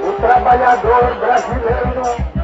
O trabalhador brasileiro.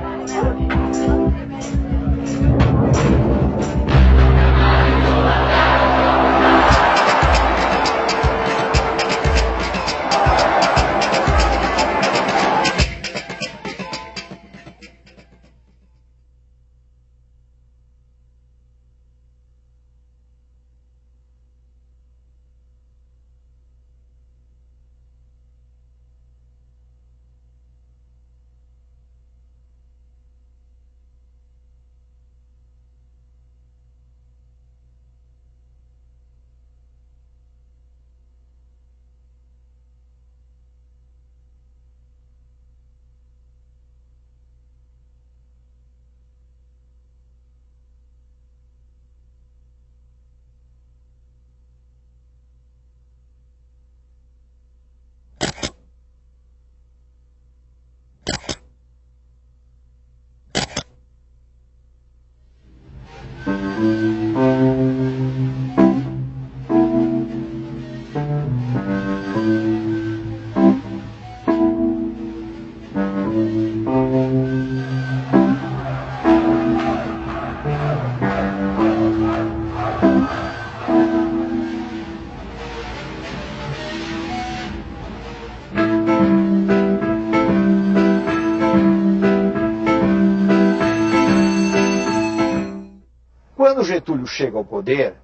Quando Getúlio chega ao poder,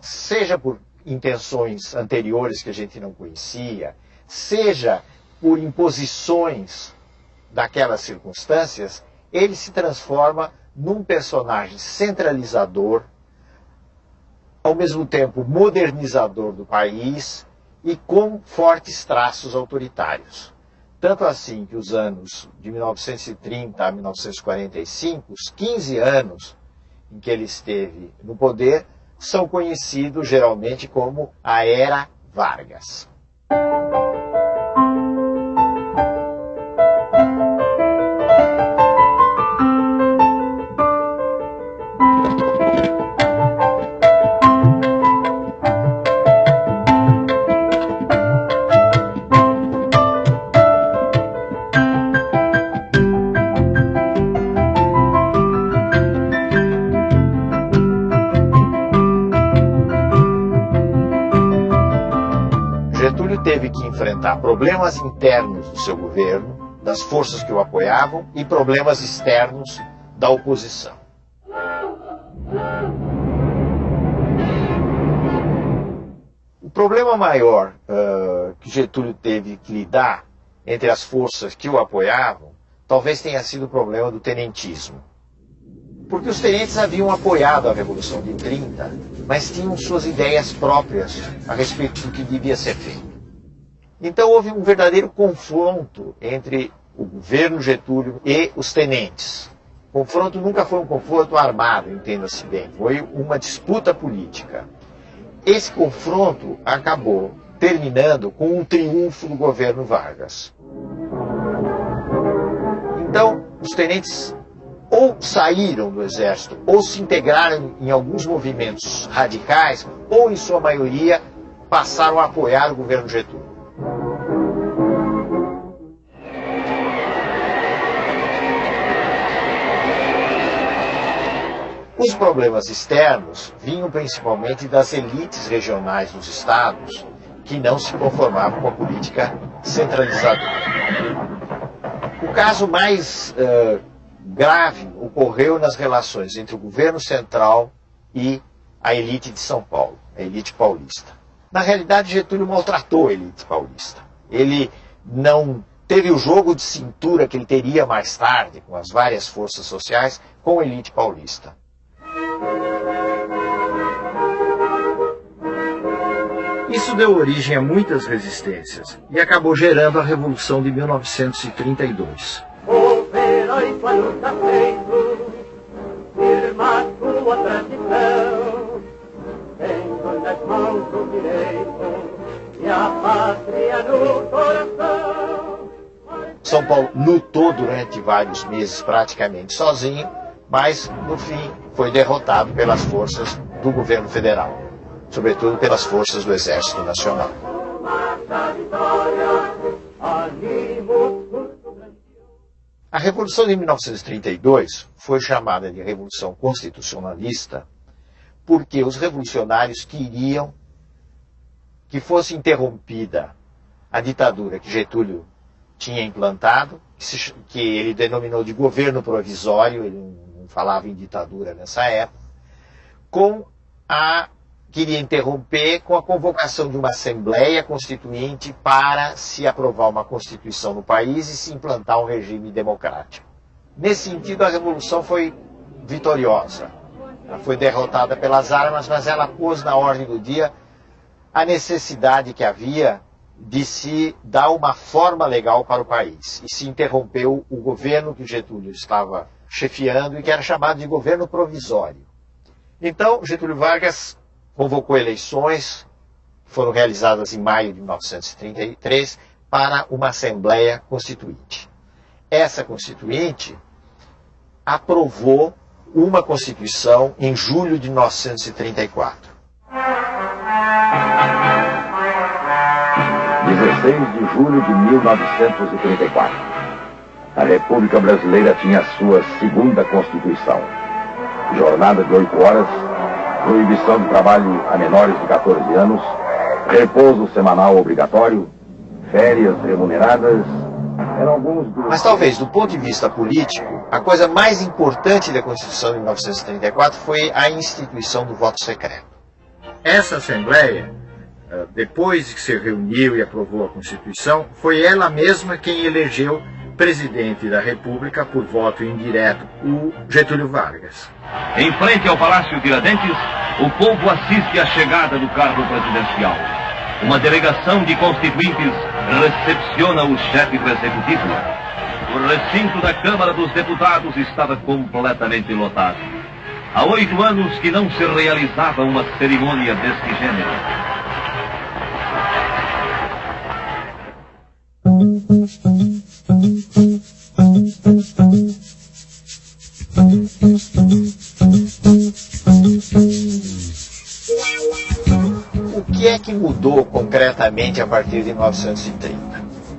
seja por intenções anteriores que a gente não conhecia, seja por imposições daquelas circunstâncias, ele se transforma num personagem centralizador, ao mesmo tempo modernizador do país e com fortes traços autoritários. Tanto assim que os anos de 1930 a 1945, os 15 anos em que ele esteve no poder, são conhecidos geralmente como a Era Vargas. Getúlio teve que enfrentar problemas internos do seu governo, das forças que o apoiavam, e problemas externos da oposição. O problema maior que Getúlio teve que lidar entre as forças que o apoiavam, talvez tenha sido o problema do tenentismo. Porque os tenentes haviam apoiado a Revolução de 30, mas tinham suas ideias próprias a respeito do que devia ser feito. Então houve um verdadeiro confronto entre o governo Getúlio e os tenentes. O confronto nunca foi um confronto armado, entenda-se bem, foi uma disputa política. Esse confronto acabou terminando com um triunfo do governo Vargas. Então, os tenentes ou saíram do exército, ou se integraram em alguns movimentos radicais, ou, em sua maioria, passaram a apoiar o governo Getúlio. Os problemas externos vinham principalmente das elites regionais dos estados, que não se conformavam com a política centralizadora. O caso mais grave ocorreu nas relações entre o governo central e a elite de São Paulo, a elite paulista. Na realidade, Getúlio maltratou a elite paulista. Ele não teve o jogo de cintura que ele teria mais tarde, com as várias forças sociais, com a elite paulista. Isso deu origem a muitas resistências e acabou gerando a Revolução de 1932. Herói sua luta feito, firma sua tradição, tendo nas mãos o direito e a pátria no coração. São Paulo lutou durante vários meses praticamente sozinho, mas no fim foi derrotado pelas forças do governo federal, sobretudo pelas forças do Exército Nacional. A Revolução de 1932 foi chamada de Revolução Constitucionalista porque os revolucionários queriam que fosse interrompida a ditadura que Getúlio tinha implantado, que ele denominou de governo provisório, ele não falava em ditadura nessa época, queria interromper com a convocação de uma Assembleia Constituinte para se aprovar uma Constituição no país e se implantar um regime democrático. Nesse sentido, a Revolução foi vitoriosa. Ela foi derrotada pelas armas, mas ela pôs na ordem do dia a necessidade que havia de se dar uma forma legal para o país. E se interrompeu o governo que Getúlio estava chefiando e que era chamado de governo provisório. Então, Getúlio Vargas convocou eleições, que foram realizadas em maio de 1933, para uma Assembleia Constituinte. Essa Constituinte aprovou uma Constituição em julho de 1934. 16 de julho de 1934. A República Brasileira tinha sua segunda Constituição. Jornada de 8 horas, proibição de trabalho a menores de 14 anos, repouso semanal obrigatório, férias remuneradas, eram alguns dos... Mas talvez, do ponto de vista político, a coisa mais importante da Constituição de 1934 foi a instituição do voto secreto. Essa Assembleia, depois que se reuniu e aprovou a Constituição, foi ela mesma quem elegeu presidente da República por voto indireto, o Getúlio Vargas. Em frente ao Palácio Tiradentes, o povo assiste à chegada do carro presidencial. Uma delegação de constituintes recepciona o chefe do executivo. O recinto da Câmara dos Deputados estava completamente lotado. Há 8 anos que não se realizava uma cerimônia deste gênero. O que é que mudou concretamente a partir de 1930?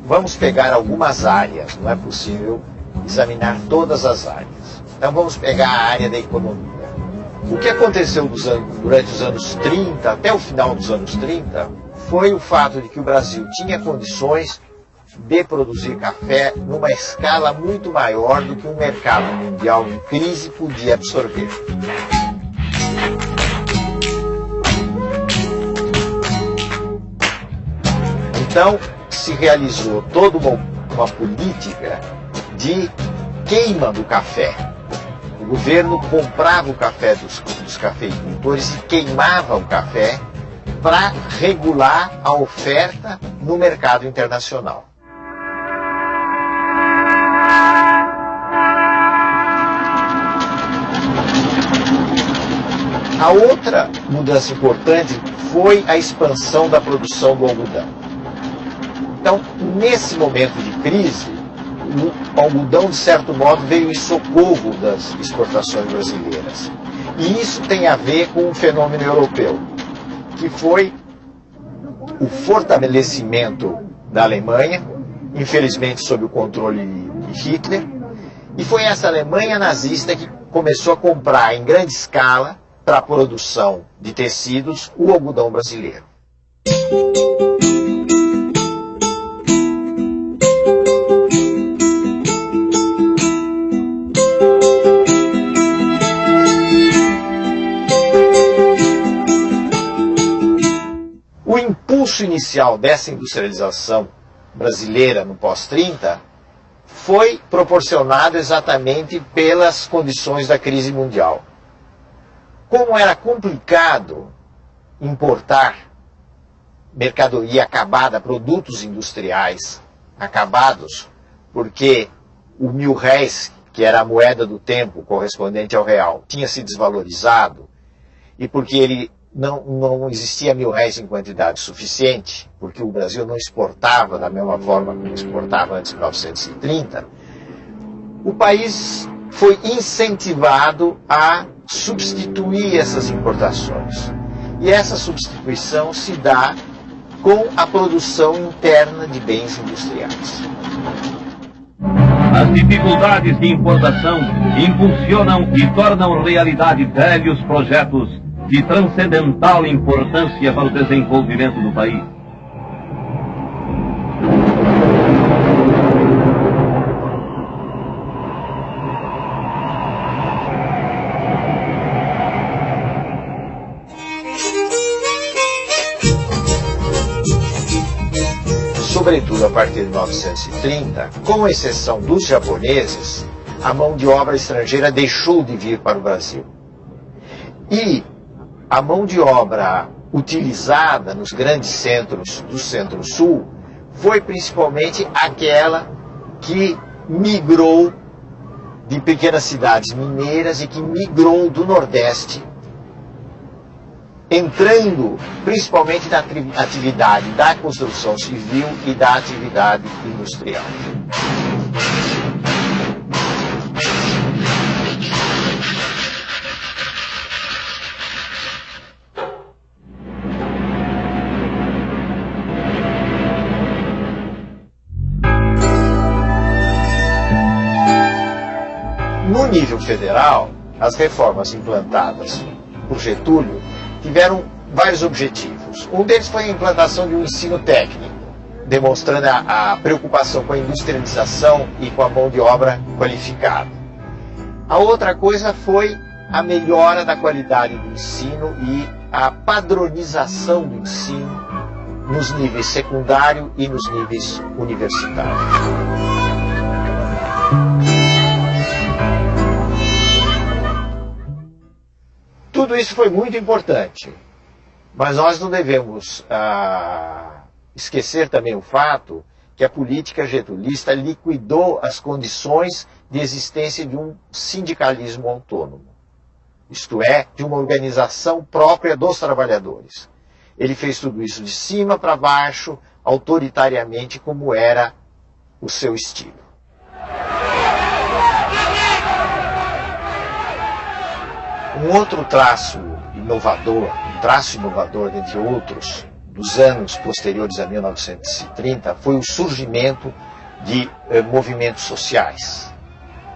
Vamos pegar algumas áreas, não é possível examinar todas as áreas. Então vamos pegar a área da economia. O que aconteceu durante os anos 30, até o final dos anos 30, foi o fato de que o Brasil tinha condições de produzir café numa escala muito maior do que um mercado mundial em crise podia absorver. Então, se realizou toda uma política de queima do café. O governo comprava o café dos cafeicultores e queimava o café para regular a oferta no mercado internacional. A outra mudança importante foi a expansão da produção do algodão. Então, nesse momento de crise, o algodão, de certo modo, veio em socorro das exportações brasileiras. E isso tem a ver com um fenômeno europeu, que foi o fortalecimento da Alemanha, infelizmente sob o controle de Hitler, e foi essa Alemanha nazista que começou a comprar em grande escala, para a produção de tecidos, o algodão brasileiro. O impulso inicial dessa industrialização brasileira no pós-30 foi proporcionado exatamente pelas condições da crise mundial. Como era complicado importar mercadoria acabada, produtos industriais acabados, porque o mil-réis, que era a moeda do tempo correspondente ao real, tinha se desvalorizado, e porque ele não existia mil-réis em quantidade suficiente, porque o Brasil não exportava da mesma forma que exportava antes de 1930, o país foi incentivado a substituir essas importações. E essa substituição se dá com a produção interna de bens industriais. As dificuldades de importação impulsionam e tornam realidade velhos projetos de transcendental importância para o desenvolvimento do país. Sobretudo a partir de 1930, com exceção dos japoneses, a mão de obra estrangeira deixou de vir para o Brasil. E a mão de obra utilizada nos grandes centros do Centro-Sul foi principalmente aquela que migrou de pequenas cidades mineiras e que migrou do Nordeste, entrando principalmente na atividade da construção civil e da atividade industrial. No nível federal, as reformas implantadas por Getúlio tiveram vários objetivos. Um deles foi a implantação de um ensino técnico, demonstrando a preocupação com a industrialização e com a mão de obra qualificada. A outra coisa foi a melhora da qualidade do ensino e a padronização do ensino nos níveis secundário e nos níveis universitários. Tudo isso foi muito importante, mas nós não devemos esquecer também o fato que a política getulista liquidou as condições de existência de um sindicalismo autônomo, isto é, de uma organização própria dos trabalhadores. Ele fez tudo isso de cima para baixo, autoritariamente, como era o seu estilo. Um outro traço inovador, dentre outros, dos anos posteriores a 1930, foi o surgimento de movimentos sociais,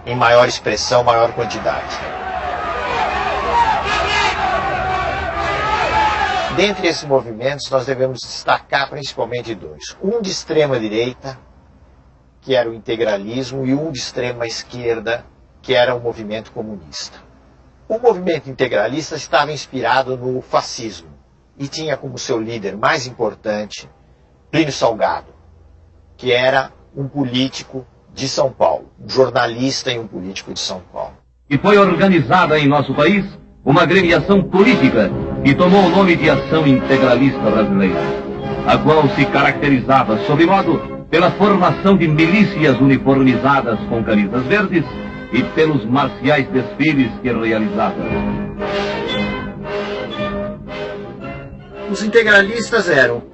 em maior expressão, maior quantidade. Dentre esses movimentos, nós devemos destacar principalmente dois. Um de extrema direita, que era o integralismo, e um de extrema esquerda, que era o movimento comunista. O movimento integralista estava inspirado no fascismo e tinha como seu líder mais importante Plínio Salgado, que era um político de São Paulo, um jornalista e um político de São Paulo. E foi organizada em nosso país uma agremiação política que tomou o nome de Ação Integralista Brasileira, a qual se caracterizava, sobremodo, pela formação de milícias uniformizadas com camisas verdes e pelos marciais desfiles que realizava. Os integralistas eram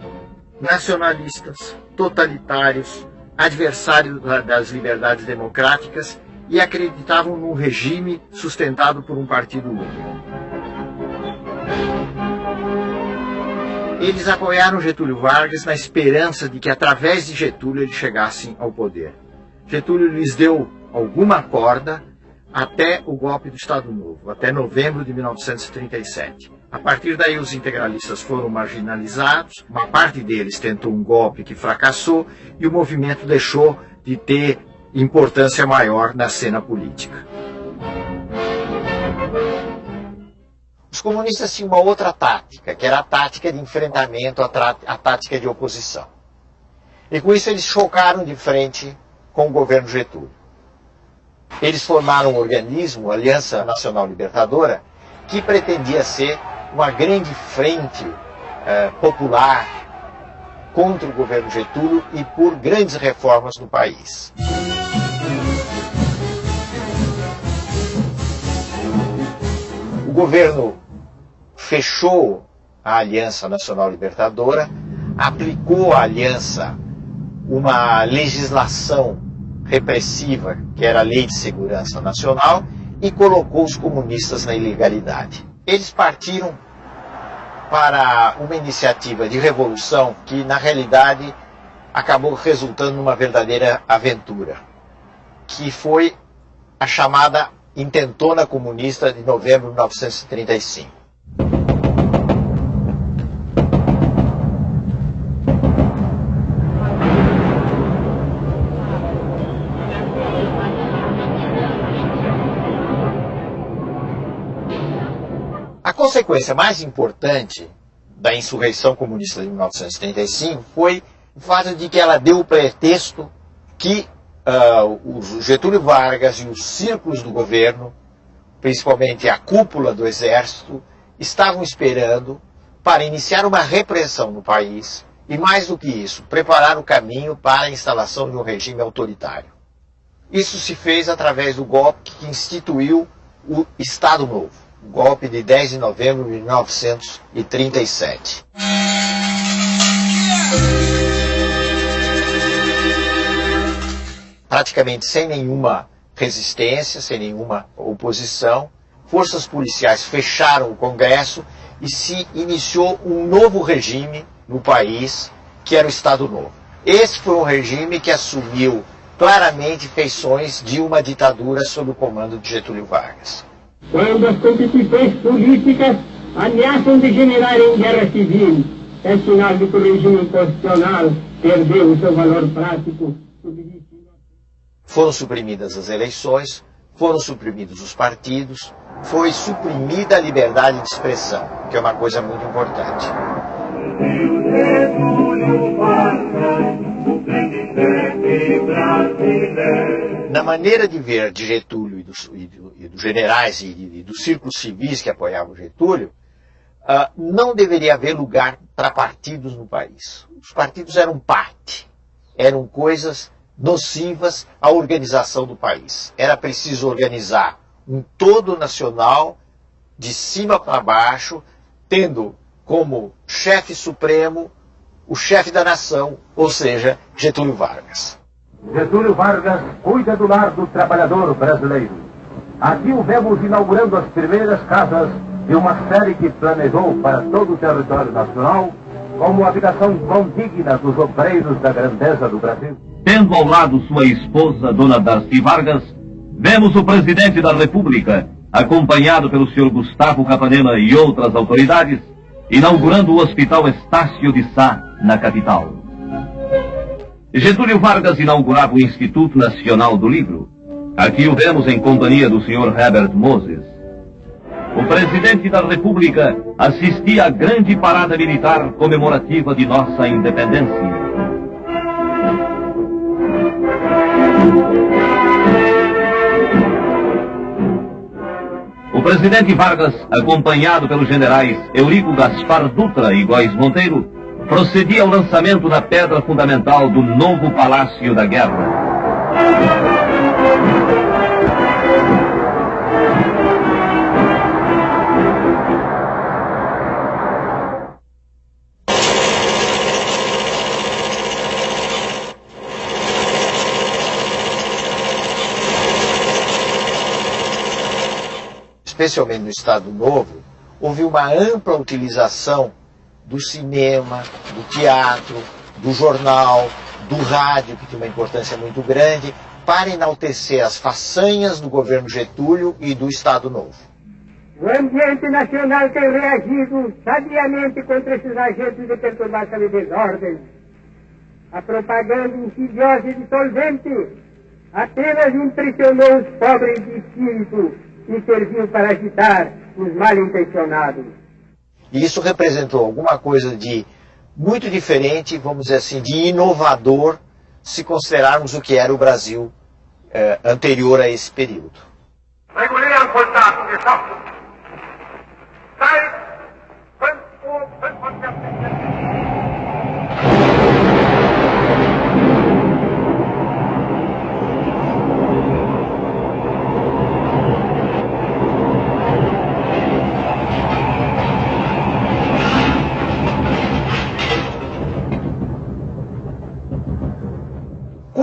nacionalistas, totalitários, adversários das liberdades democráticas e acreditavam num regime sustentado por um partido único. Eles apoiaram Getúlio Vargas na esperança de que através de Getúlio eles chegassem ao poder. Getúlio lhes deu alguma corda até o golpe do Estado Novo, até novembro de 1937. A partir daí os integralistas foram marginalizados, uma parte deles tentou um golpe que fracassou e o movimento deixou de ter importância maior na cena política. Os comunistas tinham uma outra tática, que era a tática de enfrentamento, a tática de oposição. E com isso eles chocaram de frente com o governo Getúlio. Eles formaram um organismo, a Aliança Nacional Libertadora, que pretendia ser uma grande frente popular contra o governo Getúlio e por grandes reformas no país. O governo fechou a Aliança Nacional Libertadora, aplicou à aliança uma legislação repressiva, que era a Lei de Segurança Nacional, e colocou os comunistas na ilegalidade. Eles partiram para uma iniciativa de revolução que, na realidade, acabou resultando numa verdadeira aventura, que foi a chamada Intentona Comunista de novembro de 1935. A consequência mais importante da insurreição comunista de 1935 foi o fato de que ela deu o pretexto que o Getúlio Vargas e os círculos do governo, principalmente a cúpula do exército, estavam esperando para iniciar uma repressão no país e, mais do que isso, preparar o caminho para a instalação de um regime autoritário. Isso se fez através do golpe que instituiu o Estado Novo, o golpe de 10 de novembro de 1937. Praticamente sem nenhuma resistência, sem nenhuma oposição, forças policiais fecharam o Congresso e se iniciou um novo regime no país, que era o Estado Novo. Esse foi um regime que assumiu claramente feições de uma ditadura sob o comando de Getúlio Vargas. Quando as constituições políticas ameaçam degenerar em guerra civil, é sinal de que o regime constitucional perdeu o seu valor prático. Foram suprimidas as eleições, foram suprimidos os partidos, foi suprimida a liberdade de expressão, que é uma coisa muito importante. Na maneira de ver de Getúlio e dos generais e dos círculos civis que apoiavam Getúlio, não deveria haver lugar para partidos no país. Os partidos eram parte, eram coisas nocivas à organização do país. Era preciso organizar um todo nacional, de cima para baixo, tendo como chefe supremo o chefe da nação, ou seja, Getúlio Vargas. Getúlio Vargas cuida do lar do trabalhador brasileiro. Aqui o vemos inaugurando as primeiras casas de uma série que planejou para todo o território nacional como habitação condigna dos obreiros da grandeza do Brasil. Tendo ao lado sua esposa, Dona Darcy Vargas, vemos o presidente da República, acompanhado pelo senhor Gustavo Capanema e outras autoridades, inaugurando o Hospital Estácio de Sá, na capital. Getúlio Vargas inaugurava o Instituto Nacional do Livro. Aqui o vemos em companhia do senhor Herbert Moses. O presidente da República assistia à grande parada militar comemorativa de nossa independência. O presidente Vargas, acompanhado pelos generais Eurico Gaspar Dutra e Góes Monteiro, procedia ao lançamento da pedra fundamental do novo Palácio da Guerra. Especialmente no Estado Novo, houve uma ampla utilização do cinema, do teatro, do jornal, do rádio, que tinha uma importância muito grande, para enaltecer as façanhas do governo Getúlio e do Estado Novo. O ambiente nacional tem reagido sabiamente contra esses agentes de perturbação e desordem. A propaganda insidiosa e dissolvente apenas impressionou os pobres de espírito e serviu para agitar os mal-intencionados. E isso representou alguma coisa de muito diferente, vamos dizer assim, de inovador, se considerarmos o que era o Brasil anterior a esse período. Regulieren Soldaten geschaffen. Seit 5:45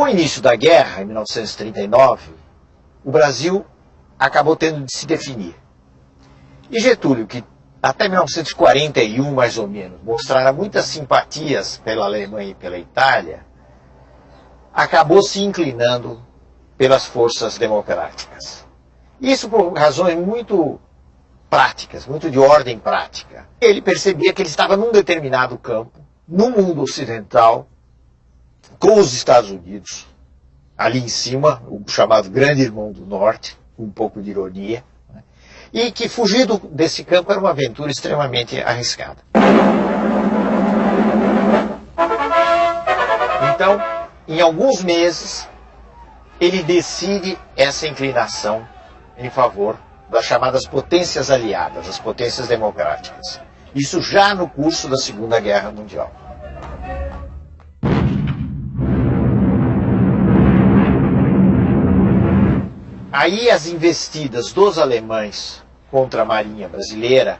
o início da guerra, em 1939, o Brasil acabou tendo de se definir. E Getúlio, que até 1941, mais ou menos, mostrara muitas simpatias pela Alemanha e pela Itália, acabou se inclinando pelas forças democráticas. Isso por razões muito práticas, muito de ordem prática. Ele percebia que ele estava num determinado campo, no mundo ocidental, com os Estados Unidos, ali em cima, o chamado Grande Irmão do Norte, com um pouco de ironia, né? E que fugir desse campo era uma aventura extremamente arriscada. Então, em alguns meses, ele decide essa inclinação em favor das chamadas potências aliadas, as potências democráticas. Isso já no curso da Segunda Guerra Mundial. Aí as investidas dos alemães contra a Marinha brasileira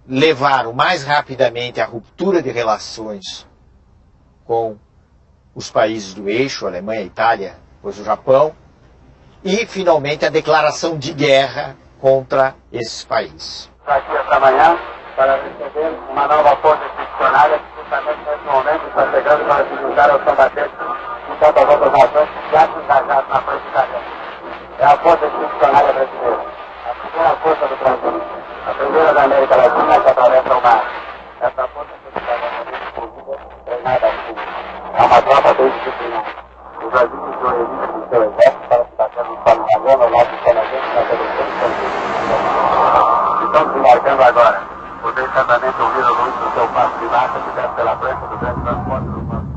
levaram mais rapidamente à ruptura de relações com os países do eixo, Alemanha, Itália, depois o Japão, e finalmente a declaração de guerra contra esses países. Aqui esta manhã para receber uma nova força expedicionária que justamente nesse momento está chegando para se juntar aos combatentes de tantas outras nações que já se engajaram na frente da guerra. É a força expedicionária brasileira, a primeira força do Brasil, a primeira da América Latina que atravessa o mar. Essa força expedicionária treinada assim. É uma tropa bem disciplinada. O Brasil usou a elite do seu exército para se bater no solo italiano ao lado dos canadenses na seleção de Francisco. Estão se marcando agora. Vocês certamente ouviram muito do seu passo de massa que desce pela frente do grande transporte do banco.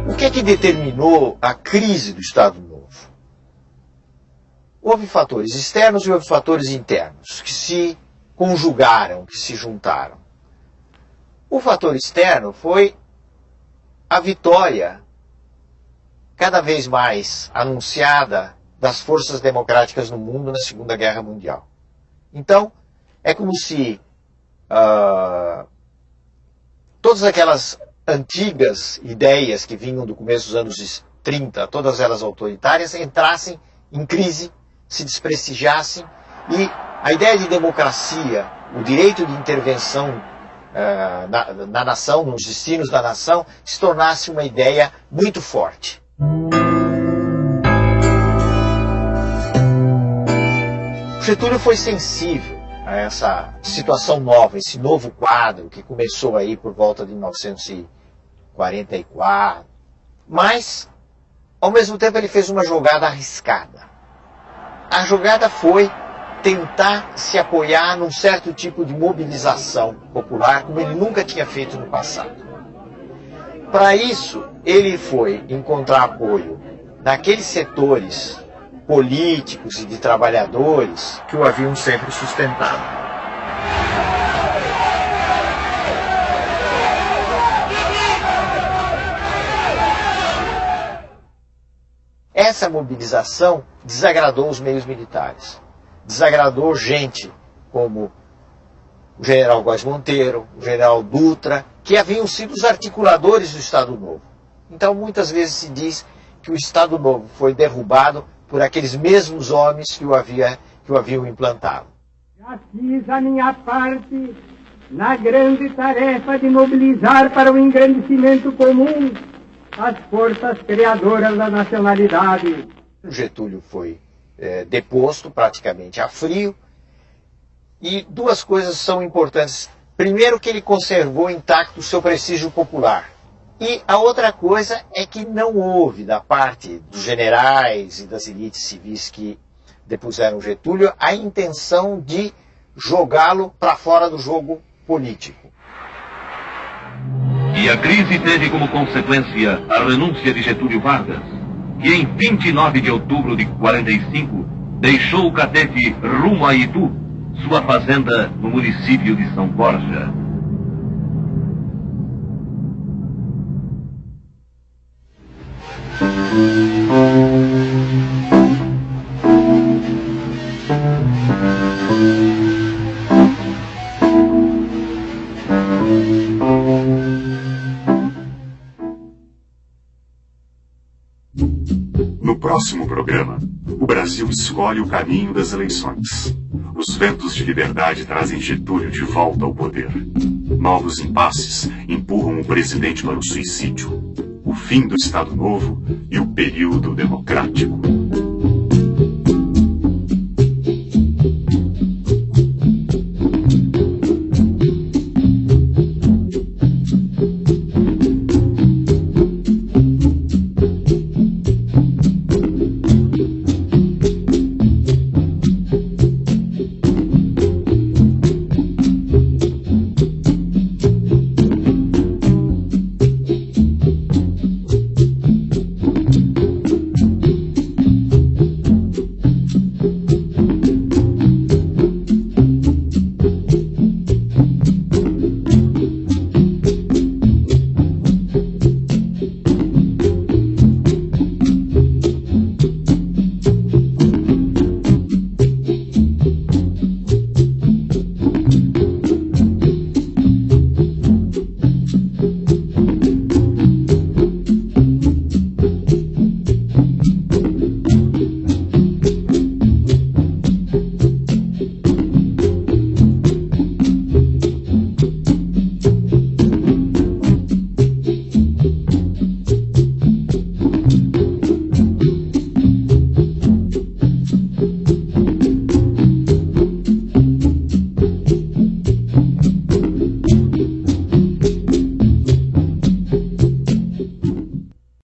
O que determinou a crise do Estado Novo? Houve fatores externos e houve fatores internos que se conjugaram, que se juntaram. O fator externo foi a vitória cada vez mais anunciada das forças democráticas no mundo na Segunda Guerra Mundial. Então, é como se todas aquelas antigas ideias que vinham do começo dos anos 30, todas elas autoritárias, entrassem em crise, se desprestigiassem, e a ideia de democracia, o direito de intervenção na nação, nos destinos da nação, se tornasse uma ideia muito forte. Getúlio foi sensível a essa situação nova, esse novo quadro que começou aí por volta de 1944, mas, ao mesmo tempo, ele fez uma jogada arriscada. A jogada foi tentar se apoiar num certo tipo de mobilização popular, como ele nunca tinha feito no passado. Para isso, ele foi encontrar apoio naqueles setores políticos e de trabalhadores que o haviam sempre sustentado. Essa mobilização desagradou os meios militares, desagradou gente como o general Góes Monteiro, o general Dutra, que haviam sido os articuladores do Estado Novo. Então, muitas vezes se diz que o Estado Novo foi derrubado por aqueles mesmos homens que o haviam implantado. Já fiz a minha parte na grande tarefa de mobilizar para o engrandecimento comum as forças criadoras da nacionalidade. Getúlio foi deposto praticamente a frio, e duas coisas são importantes. Primeiro, que ele conservou intacto o seu prestígio popular. E a outra coisa é que não houve, da parte dos generais e das elites civis que depuseram Getúlio, a intenção de jogá-lo para fora do jogo político. E a crise teve como consequência a renúncia de Getúlio Vargas, que em 29 de outubro de 45 deixou o Catete rumo a Itu, sua fazenda no município de São Borja. No próximo programa, o Brasil escolhe o caminho das eleições. Os ventos de liberdade trazem Getúlio de volta ao poder. Novos impasses empurram o presidente para o suicídio. O fim do Estado Novo e o período democrático.